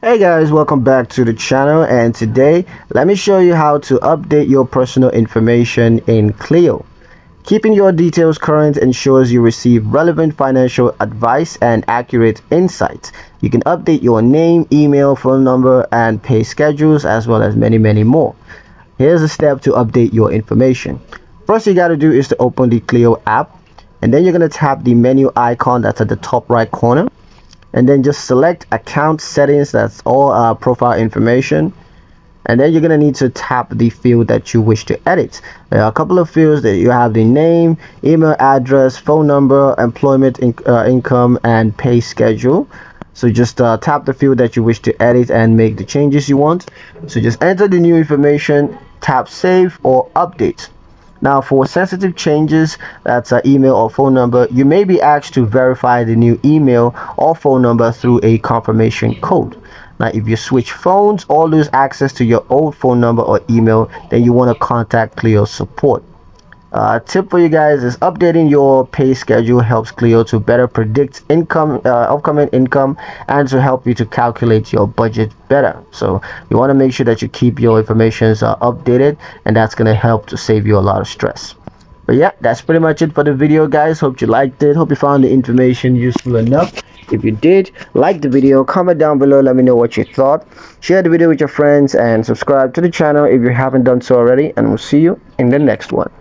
Hey guys, welcome back to the channel, and today let me show you how to update your personal information in Cleo. Keeping your details current ensures you receive relevant financial advice and accurate insights. You can update your name, email, phone number, and pay schedules, as well as many more. Here's a step to update your information. First, you got to do is to open the Cleo app, and then you're going to tap the menu icon that's at the top right corner, and then just select account settings. That's all profile information, and then you're going to need to tap the field that you wish to edit. There are a couple of fields that you have: the name, email address, phone number, employment income, and pay schedule. So just tap the field that you wish to edit and make the changes you want. So just enter the new information, tap save or update. Now, for sensitive changes, that's an email or phone number, you may be asked to verify the new email or phone number through a confirmation code. Now, if you switch phones or lose access to your old phone number or email, then you want to contact Clio support. Tip for you guys is updating your pay schedule helps Clio to better predict upcoming income, and to help you to calculate your budget better. So you want to make sure that you keep your information updated, and that's going to help to save you a lot of stress. But yeah, that's pretty much it for the video, guys. Hope you liked it. Hope you found the information useful enough. If you did, like the video, comment down below, let me know what you thought. Share the video with your friends and subscribe to the channel if you haven't done so already, and we'll see you in the next one.